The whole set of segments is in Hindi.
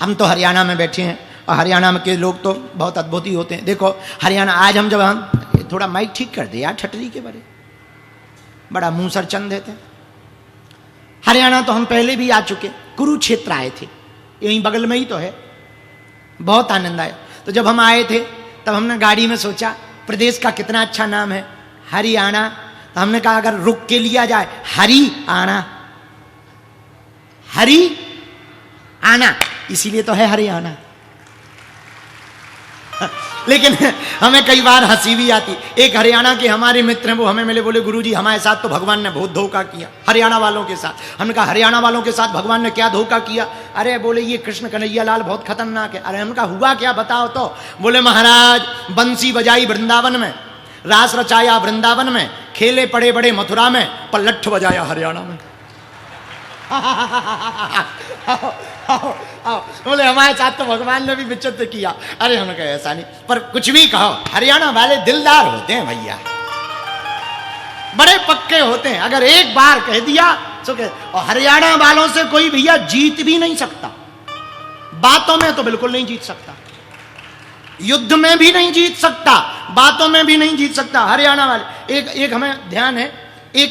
हम तो हरियाणा में बैठे हैं और हरियाणा में के लोग तो बहुत अद्भुत ही होते हैं। देखो हरियाणा, आज हम थोड़ा माइक ठीक कर दे यार, ठटरी के बारे बड़ा मुंह सर चंद देते हैं। हरियाणा तो हम पहले भी आ चुके, कुरुक्षेत्र आए थे, यहीं बगल में ही तो है, बहुत आनंद आया। तो जब हम आए थे तब हमने गाड़ी में सोचा प्रदेश का कितना अच्छा नाम है हरियाणा। तो हमने कहा अगर रुक के लिया जाए हरि आना, हरि आना, इसीलिए तो है हरियाणा। लेकिन हमें कई बार हंसी भी आती। एक हरियाणा के हमारे मित्र हैं, वो हमें मिले, बोले गुरुजी हमारे साथ तो भगवान ने बहुत धोखा किया हरियाणा वालों के साथ। हमने कहा हरियाणा वालों के साथ भगवान ने क्या धोखा किया? अरे बोले ये कृष्ण कन्हैया लाल बहुत खतरनाक है। अरे हमने कहा हुआ क्या बताओ तो? बोले महाराज बंसी बजाई वृंदावन में, रास रचाया वृंदावन में, खेले पड़े बड़े मथुरा में, पर लट्ठ बजाया हरियाणा में। बोले हमारे साथ तो भगवान ने भी विचित्र किया। अरे हमने कहा ऐसा नहीं, पर कुछ भी कहो हरियाणा वाले दिलदार होते हैं भैया, बड़े पक्के होते हैं। अगर एक बार कह दिया तो और हरियाणा वालों से कोई भैया जीत भी नहीं सकता, बातों में तो बिल्कुल नहीं जीत सकता, युद्ध में भी नहीं जीत सकता, बातों में भी नहीं जीत सकता हरियाणा वाले। एक हमें ध्यान है, एक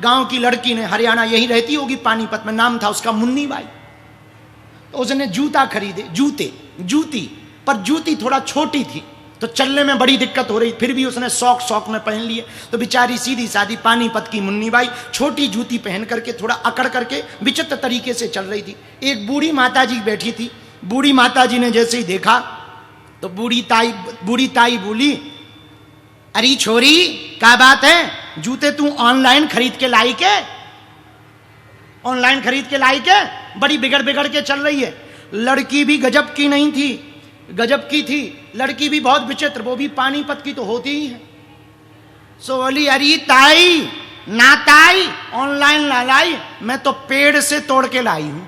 गांव की लड़की ने, हरियाणा यही रहती होगी पानीपत में, नाम था उसका मुन्नी बाई। तो उसने जूता खरीदे, जूती, पर जूती थोड़ा छोटी थी तो चलने में बड़ी दिक्कत हो रही, फिर भी उसने शौक में पहन लिए। तो बेचारी सीधी सादी पानीपत की मुन्नी बाई छोटी जूती पहन करके थोड़ा अकड़ करके विचित्र तरीके से चल रही थी। एक बूढ़ी माता जी बैठी थी, बूढ़ी माता जी ने जैसे ही देखा तो बूढ़ी ताई बोली, अरे छोरी क्या बात है, जूते तू ऑनलाइन खरीद के लाई के? ऑनलाइन खरीद के लाई के? बड़ी बिगड़ के चल रही है। लड़की भी गजब की नहीं थी, गजब की थी लड़की भी, बहुत विचित्र, वो भी पानीपत की तो होती ही है। सो बोली अरे ताई ना ताई ऑनलाइन ला लाई, मैं तो पेड़ से तोड़ के लाई हूं।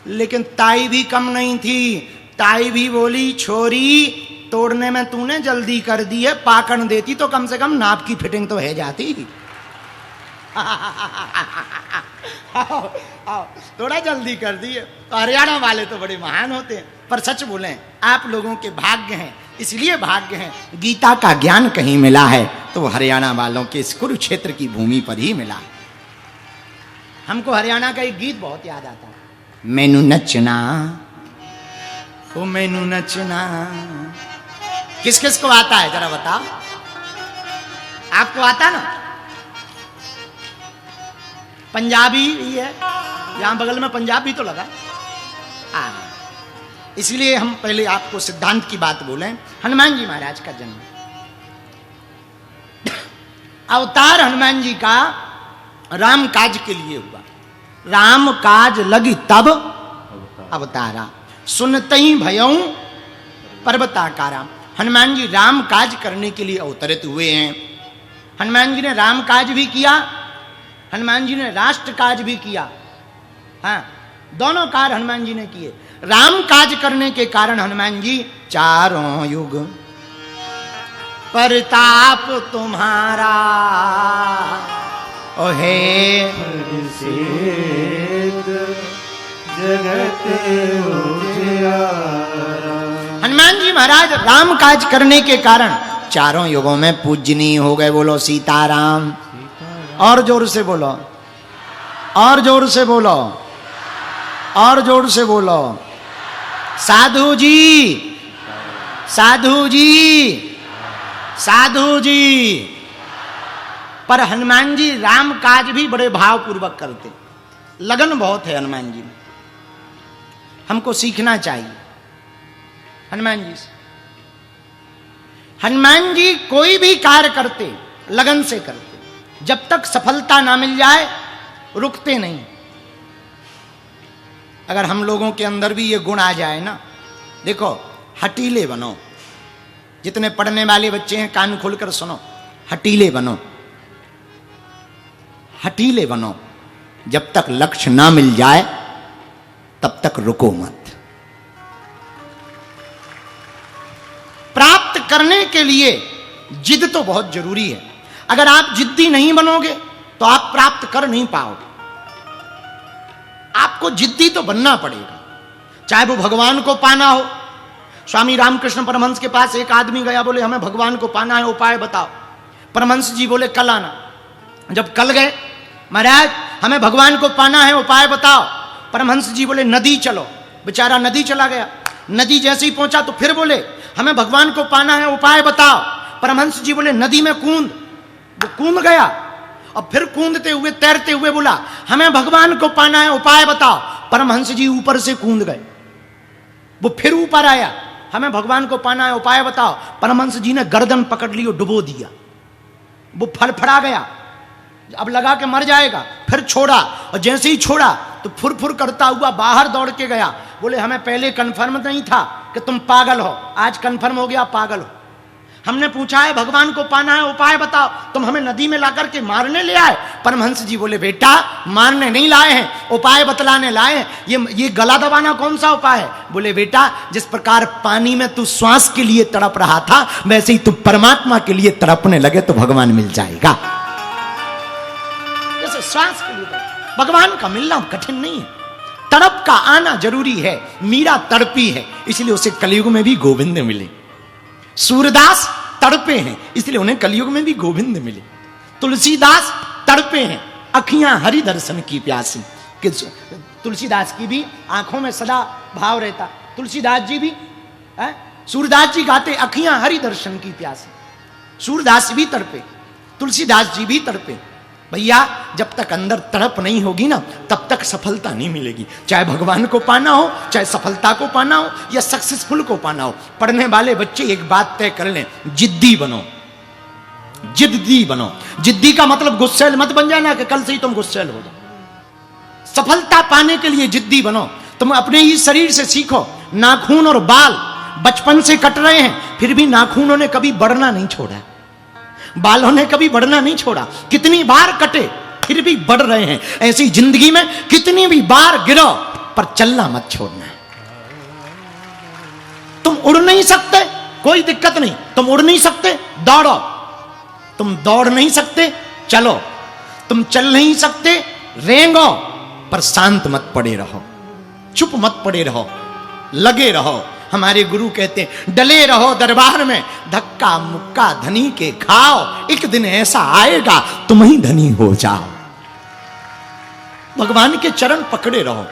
लेकिन ताई भी कम नहीं थी, ताई भी बोली छोरी तोड़ने में तूने जल्दी कर दी है, पाकन देती तो कम से कम नाप की फिटिंग तो है जाती। थोड़ा जल्दी कर दी है। तो हरियाणा वाले तो बड़े महान होते हैं। पर सच बोलें आप लोगों के भाग्य हैं, इसलिए भाग्य हैं गीता का ज्ञान कहीं मिला है तो वो हरियाणा वालों के इस कुरुक्षेत्र की भूमि पर ही मिला है। हमको हरियाणा का एक गीत बहुत याद आता है, मैनू नचना ओ मैनू नचना। किस किस को आता है जरा बताओ? आपको आता ना? पंजाबी ही है, यहां बगल में पंजाब भी तो लगा। इसलिए हम पहले आपको सिद्धांत की बात बोले। हनुमान जी महाराज का जन्म, अवतार हनुमान जी का राम काज के लिए हुआ। राम काज लगी तब अवतारा, सुनते ही भयऊ पर्वताकारा। हनुमान जी राम काज करने के लिए अवतरित हुए हैं। हनुमान जी ने राम काज भी किया, हनुमान जी ने राष्ट्र काज भी किया। हाँ, दोनों कार्य हनुमान जी ने किए। राम काज करने के कारण हनुमान जी चारों युग प्रताप तुम्हारा ओहे जगत हनुमान जी महाराज राम काज करने के कारण चारों युगों में पूजनीय हो गए। बोलो सीताराम। और जोर से बोलो, और जोर से बोलो, और जोर से बोलो। साधु जी, साधु जी, साधु जी। पर हनुमान जी राम काज भी बड़े भावपूर्वक करते, लगन बहुत है हनुमान जी में। हमको सीखना चाहिए हनुमान जी से। हनुमान जी कोई भी कार्य करते लगन से करते, जब तक सफलता ना मिल जाए रुकते नहीं। अगर हम लोगों के अंदर भी ये गुण आ जाए ना, देखो हटीले बनो। जितने पढ़ने वाले बच्चे हैं कान खोलकर सुनो, हटीले बनो, हटीले बनो। जब तक लक्ष्य ना मिल जाए तब तक रुको मत। प्राप्त करने के लिए जिद तो बहुत जरूरी है। अगर आप जिद्दी नहीं बनोगे तो आप प्राप्त कर नहीं पाओगे। आपको जिद्दी तो बनना पड़ेगा, चाहे वो भगवान को पाना हो। स्वामी रामकृष्ण परमहंस के पास एक आदमी गया, बोले हमें भगवान को पाना है, उपाय बताओ। परमहंस जी बोले कल आना। जब कल गए, महाराज हमें भगवान को पाना है, उपाय बताओ। परमहंस जी बोले नदी चलो। बेचारा नदी चला गया। नदी जैसे ही पहुंचा तो फिर बोले हमें भगवान को पाना है, उपाय बताओ। परमहंस जी बोले नदी में कूद। वो कूद गया और फिर कूदते हुए तैरते हुए बोला हमें भगवान को पाना है, उपाय बताओ। परमहंस जी ऊपर से कूद गए। वो फिर ऊपर आया, हमें भगवान को पाना है, उपाय बताओ। परमहंस जी ने गर्दन पकड़ ली और डुबो दिया। वो फड़फड़ा गया, अब लगा के मर जाएगा। फिर छोड़ा और जैसे ही छोड़ा तो फुर फुर करता हुआ बाहर दौड़ के गया। बोले हमें पहले कंफर्म नहीं था कि तुम पागल हो, आज कंफर्म हो गया पागल हो। हमने पूछा है भगवान को पाना है, उपाय बताओ, तुम हमें नदी में लाकर के मारने ले आए। परमहंस जी बोले बेटा मारने नहीं लाए हैं, उपाय बतलाने लाए हैं। ये गला दबाना कौन सा उपाय है? बोले बेटा जिस प्रकार पानी में तू श्वास के लिए तड़प रहा था, वैसे ही तू परमात्मा के लिए तड़पने लगे तो भगवान मिल जाएगा। जैसे श्वास के लिए भगवान का मिलना कठिन नहीं है, तड़प का आना जरूरी है। मीरा तड़पी है, इसलिए उसे कलयुग में भी गोविंद मिले। सूरदास तड़पे हैं, इसलिए उन्हें कलयुग में भी गोविंद मिले। तुलसीदास तड़पे हैं, अखियां हरि दर्शन की प्यासी। तुलसीदास की भी आंखों में सदा भाव रहता। तुलसीदास जी भी, सूरदास जी गाते अखियां हरि दर्शन की प्यासी। सूरदास भी तड़पे, तुलसीदास जी भी तड़पे। भैया जब तक अंदर तड़प नहीं होगी ना, तब तक सफलता नहीं मिलेगी। चाहे भगवान को पाना हो, चाहे सफलता को पाना हो, या सक्सेसफुल को पाना हो। पढ़ने वाले बच्चे एक बात तय कर लें, जिद्दी बनो, जिद्दी बनो। जिद्दी का मतलब गुस्सैल मत बन जाना कि कल से ही तुम गुस्सैल हो जाओ। सफलता पाने के लिए जिद्दी बनो। तुम अपने ही शरीर से सीखो। नाखून और बाल बचपन से कट रहे हैं, फिर भी नाखूनों ने कभी बढ़ना नहीं छोड़ा, बालों ने कभी बढ़ना नहीं छोड़ा। कितनी बार कटे फिर भी बढ़ रहे हैं। ऐसी जिंदगी में कितनी भी बार गिरो पर चलना मत छोड़ना। तुम उड़ नहीं सकते, कोई दिक्कत नहीं। तुम उड़ नहीं सकते, दौड़ो। तुम दौड़ नहीं सकते, चलो। तुम चल नहीं सकते, रेंगो, पर शांत मत पड़े रहो, चुप मत पड़े रहो, लगे रहो। हमारे गुरु कहते हैं डले रहो दरबार में, धक्का मुक्का धनी के खाओ, एक दिन ऐसा आएगा तुम ही धनी हो जाओ। भगवान के चरण पकड़े रहो।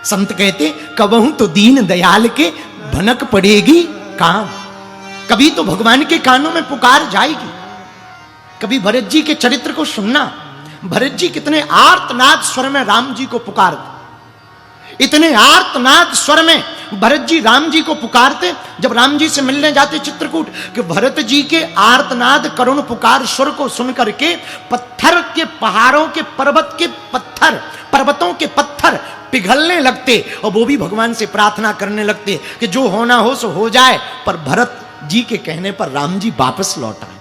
संत कहते कबहू तो दीन दयाल के भनक पड़ेगी काम। कभी तो भगवान के कानों में पुकार जाएगी। कभी भरत जी के चरित्र को सुनना, भरत जी कितने आर्तनाद स्वर में राम जी को पुकारते, इतने आर्तनाद स्वर में भरत जी राम जी को पुकारते। जब राम जी से मिलने जाते चित्रकूट, कि भरत जी के आर्तनाद करुण पुकार स्वर को सुनकर के पत्थर के, पहाड़ों के, पर्वत के पत्थर, पर्वतों के पत्थर पिघलने लगते और वो भी भगवान से प्रार्थना करने लगते कि जो होना हो सो हो जाए। पर भरत जी के कहने पर राम जी वापस लौट आए।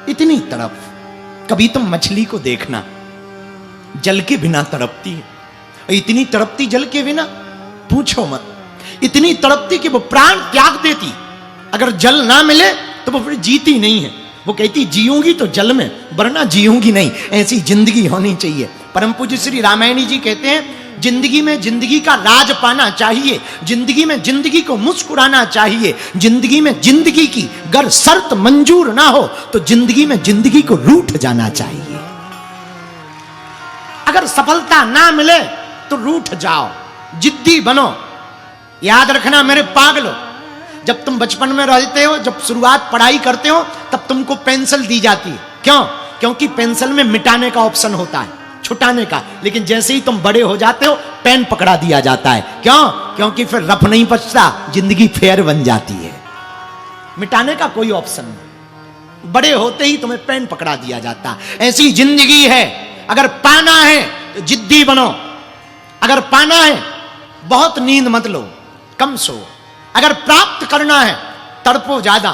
इतनी तड़प। कभी तुम मछली को देखना, जल के बिना तड़पती है। इतनी तड़पती जल के बिना पूछो मत। इतनी तड़पती कि वो प्राण त्याग देती। अगर जल ना मिले तो वो फिर जीती नहीं है। वो कहती जीऊंगी तो जल में, वरना जीऊंगी नहीं। ऐसी जिंदगी होनी चाहिए। परम पूज्य श्री रामायणी जी कहते हैं जिंदगी में जिंदगी का राज पाना चाहिए, जिंदगी में जिंदगी को मुस्कुराना चाहिए, जिंदगी में जिंदगी की अगर शर्त मंजूर ना हो तो जिंदगी में जिंदगी को रूठ जाना चाहिए। अगर सफलता ना मिले तो रूठ जाओ, जिद्दी बनो। याद रखना मेरे पागलो, जब तुम बचपन में रहते हो, जब शुरुआत पढ़ाई करते हो, तब तुमको पेंसिल दी जाती है। क्यों? क्योंकि पेंसिल में मिटाने का ऑप्शन होता है, छुटाने का। लेकिन जैसे ही तुम बड़े हो जाते हो, पेन पकड़ा दिया जाता है। क्यों? क्योंकि फिर रफ नहीं बचता, जिंदगी फेयर बन जाती है। मिटाने का कोई ऑप्शन नहीं, बड़े होते ही तुम्हें पेन पकड़ा दिया जाता। ऐसी जिंदगी है। अगर पाना है तो जिद्दी बनो। अगर पाना है बहुत नींद मत लो, कम सो। अगर प्राप्त करना है तड़पो ज्यादा।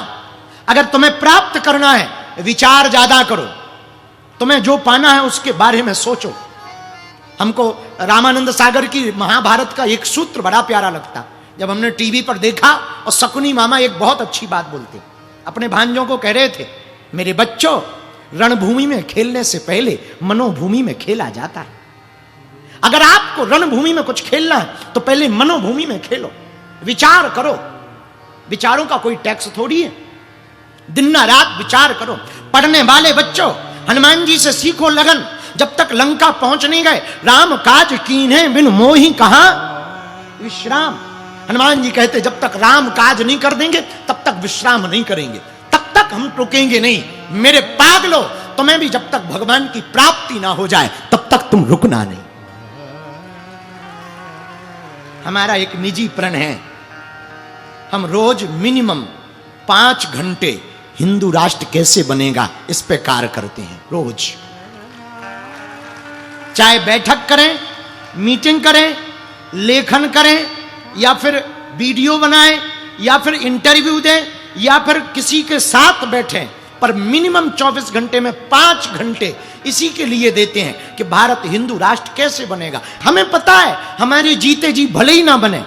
अगर तुम्हें प्राप्त करना है विचार ज्यादा करो। तुम्हें जो पाना है उसके बारे में सोचो। हमको रामानंद सागर की महाभारत का एक सूत्र बड़ा प्यारा लगता। जब हमने टीवी पर देखा और शकुनी मामा एक बहुत अच्छी बात बोलते, अपने भांजों को कह रहे थे मेरे बच्चों, रणभूमि में खेलने से पहले मनोभूमि में खेला जाता है। अगर आपको रणभूमि में कुछ खेलना है तो पहले मनोभूमि में खेलो, विचार करो। विचारों का कोई टैक्स थोड़ी है। दिन ना रात विचार करो। पढ़ने वाले बच्चों, हनुमान जी से सीखो लगन। जब तक लंका पहुंच नहीं गए, राम काज कीन्हे बिन मोहि कहां विश्राम। हनुमान जी कहते जब तक राम काज नहीं कर देंगे तब तक विश्राम नहीं करेंगे, तब तक हम रुकेंगे नहीं। मेरे पागलो, तुम्हें भी जब तक भगवान की प्राप्ति ना हो जाए तब तक तुम रुकना नहीं। हमारा एक निजी प्रण है, हम रोज मिनिमम 5 घंटे हिंदू राष्ट्र कैसे बनेगा इस पे कार्य करते हैं। रोज चाहे बैठक करें, मीटिंग करें, लेखन करें, या फिर वीडियो बनाएं, या फिर इंटरव्यू दें, या फिर किसी के साथ बैठें, पर मिनिमम 24 घंटे में 5 घंटे इसी के लिए देते हैं कि भारत हिंदू राष्ट्र कैसे बनेगा। हमें पता है हमारे जीते जी भले ही ना बने,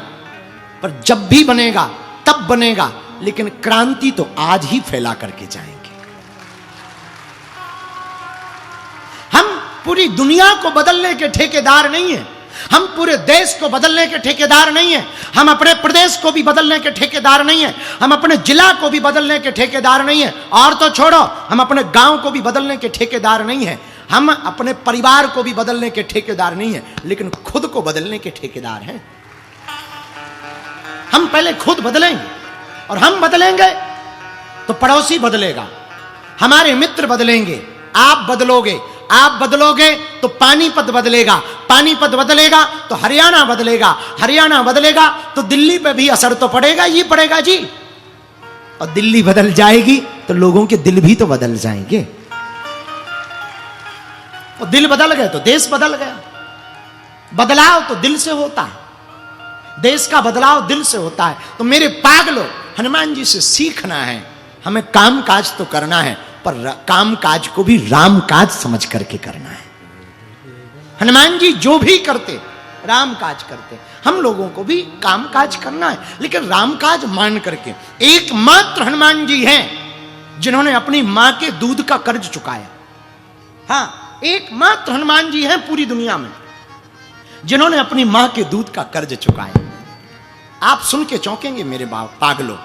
पर जब भी बनेगा तब बनेगा, लेकिन क्रांति तो आज ही फैला करके जाएंगे। हम पूरी दुनिया को बदलने के ठेकेदार नहीं हैं, हम पूरे देश को बदलने के ठेकेदार नहीं हैं, हम अपने प्रदेश को भी बदलने के ठेकेदार नहीं हैं, हम अपने जिला को भी बदलने के ठेकेदार नहीं हैं, और तो छोड़ो हम अपने गांव को भी बदलने के ठेकेदार नहीं हैं, हम अपने परिवार को भी बदलने के ठेकेदार नहीं हैं, लेकिन खुद को बदलने के ठेकेदार हैं। हम पहले खुद बदलेंगे, और हम बदलेंगे तो पड़ोसी बदलेगा, हमारे मित्र बदलेंगे, आप बदलोगे, आप बदलोगे तो पानीपत बदलेगा, पानीपत बदलेगा तो हरियाणा बदलेगा, हरियाणा बदलेगा तो दिल्ली पे भी असर तो पड़ेगा ही पड़ेगा जी। और दिल्ली बदल जाएगी तो लोगों के दिल भी तो बदल जाएंगे, और दिल बदल गए तो देश बदल गया। बदलाव तो दिल से होता है, देश का बदलाव दिल से होता है। तो मेरे पागलों, हनुमान जी से सीखना है, हमें काम काज तो करना है, पर काम काज को भी राम काज समझ करके करना है। हनुमान जी जो भी करते राम काज करते, हम लोगों को भी काम काज करना है, लेकिन राम काज मान करके। एकमात्र हनुमान जी हैं जिन्होंने अपनी मां के दूध का कर्ज चुकाया। हाँ, एकमात्र हनुमान जी हैं पूरी दुनिया में जिन्होंने अपनी मां के दूध का कर्ज चुकाया। आप सुन के चौंकेंगे मेरे पागलों।